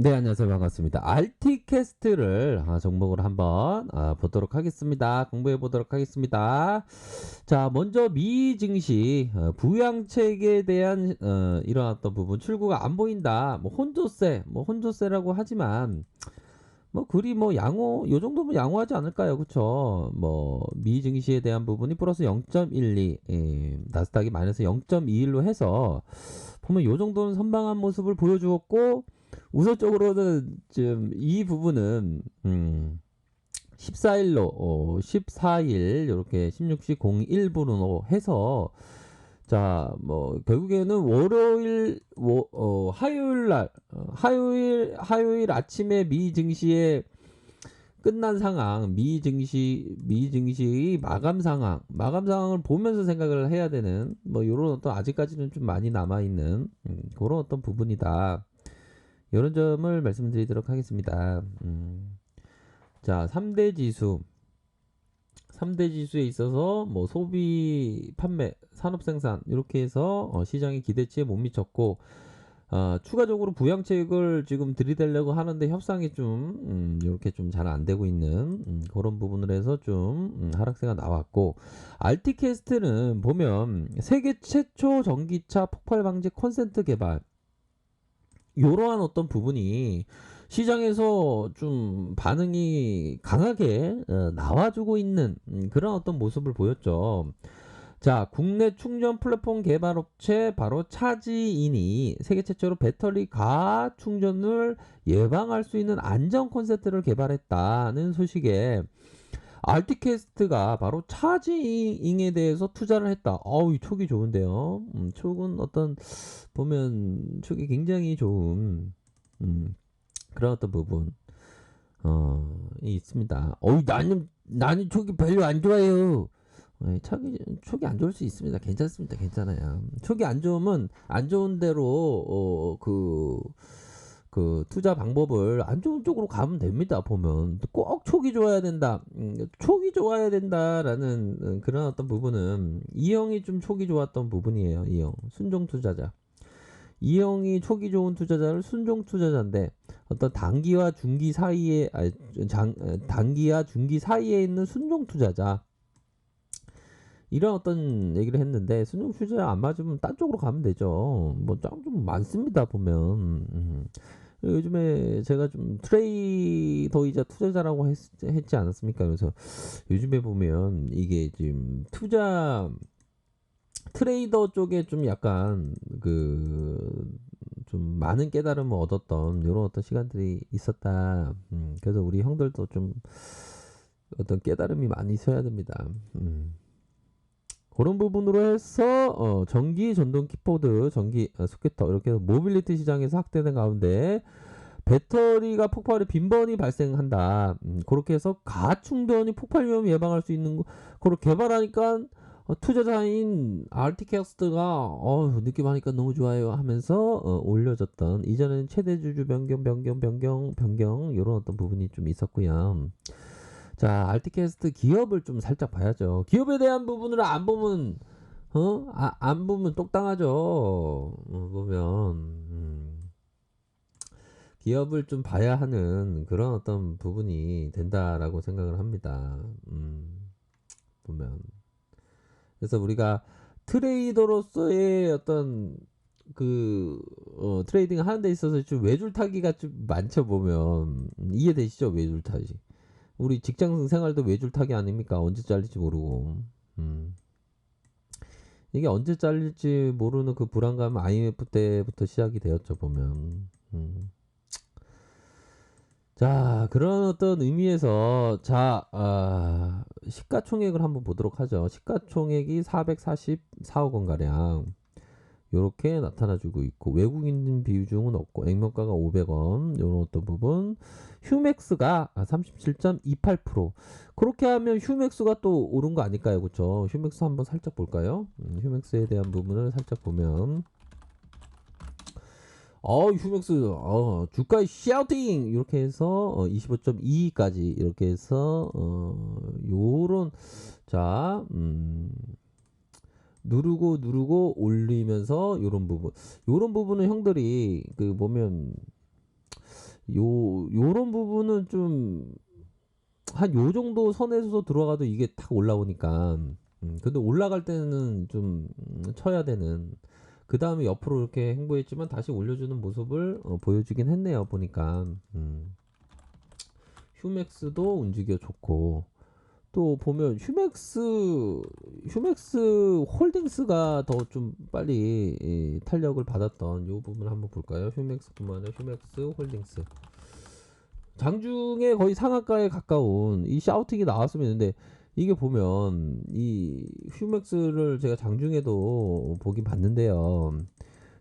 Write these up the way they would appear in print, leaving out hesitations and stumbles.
네, 안녕하세요. 반갑습니다. RT캐스트를 종목으로 한번 보도록 하겠습니다. 공부해 보도록 하겠습니다. 자, 먼저 미 증시 부양책에 대한 이런 어떤 부분 출구가 안 보인다. 혼조세라고 하지만 뭐 그리 뭐 양호 요 정도면 양호하지 않을까요? 그쵸? 뭐 미 증시에 대한 부분이 플러스 0.12, 나스닥이 마이너스 0.21로 해서 보면 요 정도는 선방한 모습을 보여주었고, 우선적으로는 지금 이 부분은 14일로 14일 이렇게 16시 01분으로 해서, 자, 뭐 결국에는 화요일 날, 화요일 아침에 미 증시에 끝난 상황, 미 증시의 마감 상황을 보면서 생각을 해야 되는, 뭐 요런 어떤, 아직까지는 좀 많이 남아 있는 그런 어떤 부분이다. 이런 점을 말씀드리도록 하겠습니다. 자, 3대 지수에 있어서 뭐 소비, 판매, 산업 생산 이렇게 해서 시장의 기대치에 못 미쳤고, 추가적으로 부양책을 지금 들이대려고 하는데 협상이 좀 이렇게 좀 잘 안 되고 있는 그런 부분을 해서 좀 하락세가 나왔고, 알티캐스트는 보면 세계 최초 전기차 폭발 방지 콘센트 개발, 이러한 어떤 부분이 시장에서 좀 반응이 강하게 나와주고 있는 그런 어떤 모습을 보였죠. 자, 국내 충전 플랫폼 개발 업체 바로 차지인이 세계 최초로 배터리 가하 충전을 예방할 수 있는 안전 콘센트를 개발했다는 소식에, 알티캐스트가 바로 차지잉에 대해서 투자를 했다. 어우, 촉이 좋은데요. 촉은 어떤, 보면 촉이 굉장히 좋은 그런 어떤 부분 이 있습니다. 어우, 나는 촉이 별로 안 좋아해요. 촉이 안 좋을 수 있습니다. 괜찮습니다. 괜찮아요. 촉이 안 좋으면 안 좋은 대로 그 투자 방법을 안 좋은 쪽으로 가면 됩니다. 보면 꼭 촉이 좋아야 된다. 촉이 좋아야 된다라는 그런 어떤 부분은 이형이 좀 촉이 좋았던 부분이에요. 이형 순종 투자자. 이형이 촉이 좋은 투자자를 순종 투자자인데, 어떤 단기와 중기 사이에 있는 순종 투자자, 이런 어떤 얘기를 했는데, 순종 투자 안 맞으면 딴 쪽으로 가면 되죠. 뭐 좀 많습니다 보면. 요즘에 제가 좀 트레이더이자 투자자라고 했지 않았습니까? 그래서 요즘에 보면 이게 지금 트레이더 쪽에 좀 약간 좀 많은 깨달음을 얻었던 이런 어떤 시간들이 있었다. 그래서 우리 형들도 좀 어떤 깨달음이 많이 있어야 됩니다. 그런 부분으로 해서 전기 전동 킥보드, 전기 스쿠터 이렇게 모빌리티 시장에서 확대된 가운데 배터리가 폭발의 빈번히 발생한다. 그렇게 해서 가충전이 폭발 위험 예방할 수 있는 거, 그걸 개발하니까 투자자인 알티캐스트가 느낌하니까 너무 좋아요 하면서 올려졌던, 이전에는 최대 주주 변경 이런 어떤 부분이 좀 있었고요. 자, 알티캐스트 기업을 좀 살짝 봐야죠. 기업에 대한 부분을 안 보면 안 보면 똑당하죠. 보면 기업을 좀 봐야 하는 그런 어떤 부분이 된다라고 생각을 합니다. 보면, 그래서 우리가 트레이더로서의 어떤 트레이딩 하는 데 있어서 좀 외줄타기가 좀 많죠. 보면 이해되시죠? 외줄타기. 우리 직장 생활도 외줄타기 아닙니까? 언제 잘릴지 모르고. 이게 언제 잘릴지 모르는 그 불안감은 IMF 때부터 시작이 되었죠. 보면. 자, 그런 어떤 의미에서, 자, 시가총액을 한번 보도록 하죠. 시가총액이 444억 원가량 요렇게 나타나주고 있고, 외국인 비중은 없고, 액면가가 500원 요런 어떤 부분. 휴맥스가 37.28%. 그렇게 하면 휴맥스가 또 오른 거 아닐까요? 그쵸? 휴맥스 한번 살짝 볼까요? 휴맥스에 대한 부분을 살짝 보면, 휴맥스, 주가의 샤우팅! 이렇게 해서, 25.2까지 이렇게 해서, 요런, 자, 누르고 올리면서 요런 부분. 요런 부분은 형들이, 보면, 요런 부분은 좀 한 요 정도 선에서 들어가도 이게 탁 올라오니까 근데 올라갈 때는 좀 쳐야 되는 그다음에 옆으로 이렇게 행보했지만 다시 올려주는 모습을 보여주긴 했네요. 보니까 휴맥스도 움직여 줬고 또 보면 휴맥스 홀딩스가 더 좀 빨리 탄력을 받았던 요 부분 한번 볼까요? 휴맥스뿐만 아니라 휴맥스 홀딩스 장중에 거의 상한가에 가까운 이 샤우팅이 나왔으면 있는데 이게 보면 이 휴맥스를 제가 장중에도 보긴 봤는데요.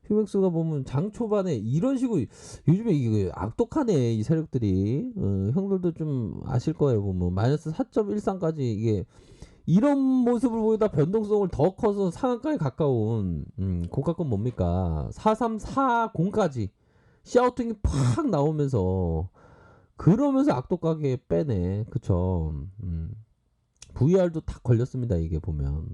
휴맥스가 보면 장 초반에 이런 식으로 요즘에 이게 악독하네 이 세력들이 형들도 좀 아실 거예요. 보면 마이너스 4.13까지 이게 이런 모습을 보이다 변동성을 더 커서 상한가에 가까운 고가권 뭡니까 4340까지 샤우팅이 팍 나오면서 그러면서 악독하게 빼네. 그쵸. VR도 다 걸렸습니다. 이게 보면.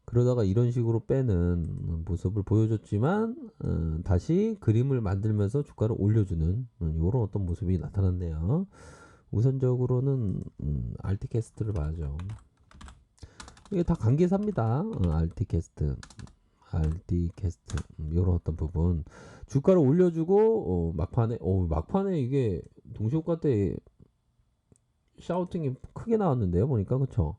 그러다가 이런 식으로 빼는 모습을 보여줬지만 다시 그림을 만들면서 주가를 올려주는 이런 어떤 모습이 나타났네요. 우선적으로는 알티캐스트를 봐야죠. 이게 다 관계사입니다. 알티캐스트 이런 어떤 부분 주가를 올려주고 막판에 이게 동시효과 때 샤우팅이 크게 나왔는데요. 보니까 그쵸.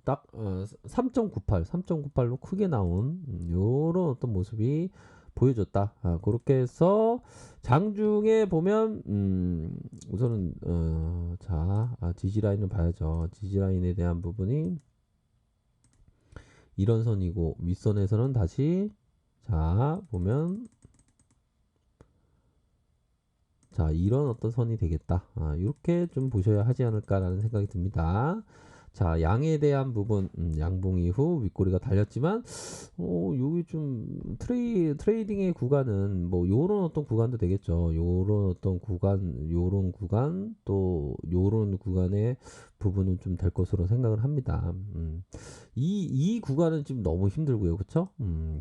딱 3.98로 크게 나온 요런 어떤 모습이 보여줬다. 그렇게 해서 장중에 보면 우선은 지지라인을 봐야죠. 지지라인에 대한 부분이 이런 선이고 윗선에서는 다시 보면 이런 어떤 선이 되겠다. 이렇게 좀 보셔야 하지 않을까라는 생각이 듭니다. 양에 대한 부분 양봉 이후 윗꼬리가 달렸지만 여기 좀 트레이딩의 구간은 뭐 요런 어떤 구간도 되겠죠. 요런 어떤 구간 요런 구간 또 요런 구간의 부분은 좀 될 것으로 생각을 합니다. 이 구간은 지금 너무 힘들고요. 그쵸?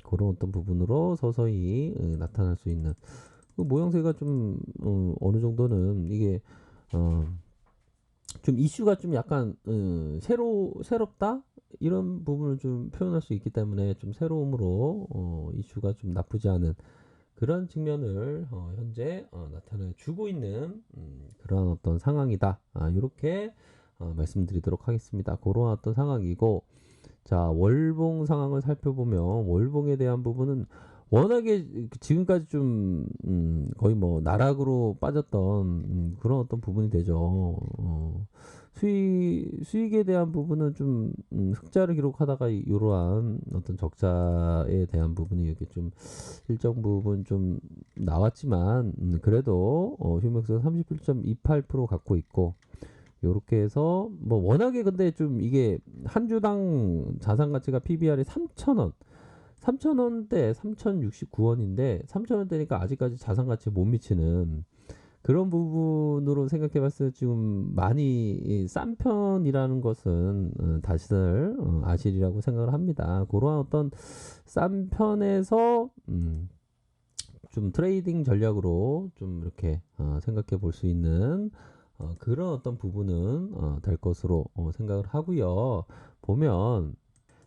그런 어떤 부분으로 서서히 나타날 수 있는 그 모양새가 좀 어느 정도는 이게 좀 이슈가 좀 약간 새롭다 이런 부분을 좀 표현할 수 있기 때문에 좀 새로움으로 이슈가 좀 나쁘지 않은 그런 측면을 현재 나타내 주고 있는 그런 어떤 상황이다. 이렇게 말씀드리도록 하겠습니다. 그런 어떤 상황이고 월봉 상황을 살펴보면 월봉에 대한 부분은 워낙에 지금까지 좀 거의 뭐 나락으로 빠졌던 그런 어떤 부분이 되죠. 수익에 대한 부분은 좀 흑자를 기록하다가 이러한 어떤 적자에 대한 부분이 이렇게 좀 일정 부분 좀 나왔지만 그래도 휴맥스가 31.28% 갖고 있고 요렇게 해서 뭐 워낙에 근데 좀 이게 한 주당 자산 가치가 PBR이 3,000원대 3,069원인데 3,000원대니까 아직까지 자산 가치에 못 미치는 그런 부분으로 생각해 봤을 때 지금 많이 싼 편이라는 것은 다시들 아시리라고 생각을 합니다. 그러한 어떤 싼 편에서 좀 트레이딩 전략으로 좀 이렇게 생각해 볼 수 있는 그런 어떤 부분은 될 것으로 생각을 하고요. 보면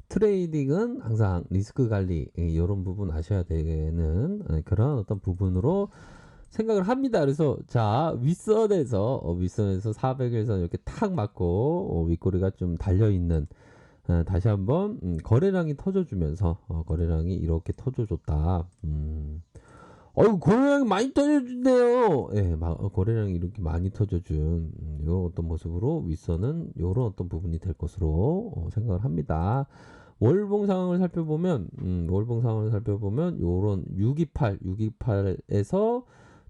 트레이딩은 항상 리스크 관리 이런 부분 아셔야 되는 그런 어떤 부분으로 생각을 합니다. 그래서 윗선에서 400일선 이렇게 탁 맞고 윗꼬리가 좀 달려 있는 다시 한번 거래량이 터져주면서 거래량이 이렇게 터져줬다. 거래량이 많이 터져준대요. 예, 거래량이 이렇게 많이 터져준 이런 어떤 모습으로 윗선은 이런 어떤 부분이 될 것으로 생각을 합니다. 월봉 상황을 살펴보면 요런 628에서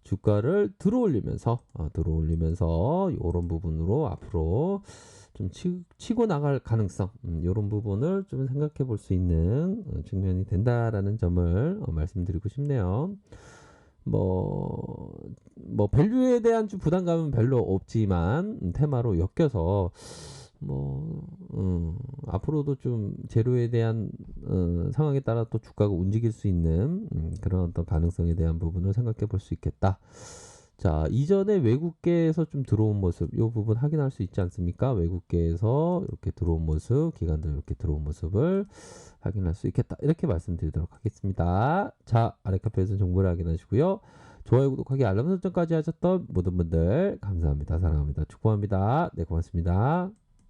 주가를 들어올리면서 요런 부분으로 앞으로 좀 치고 나갈 가능성 요런 부분을 좀 생각해 볼 수 있는 측면이 된다라는 점을 말씀드리고 싶네요. 뭐 밸류에 대한 좀 부담감은 별로 없지만 테마로 엮여서 앞으로도 좀 재료에 대한 상황에 따라 또 주가가 움직일 수 있는 그런 어떤 가능성에 대한 부분을 생각해 볼 수 있겠다. 자, 이전에 외국계에서 좀 들어온 모습, 요 부분 확인할 수 있지 않습니까? 외국계에서 이렇게 들어온 모습, 기관들 이렇게 들어온 모습을 확인할 수 있겠다. 이렇게 말씀드리도록 하겠습니다. 자, 아래 카페에서 정보를 확인하시고요. 좋아요, 구독하기, 알람 설정까지 하셨던 모든 분들 감사합니다. 사랑합니다. 축복합니다. 네, 고맙습니다.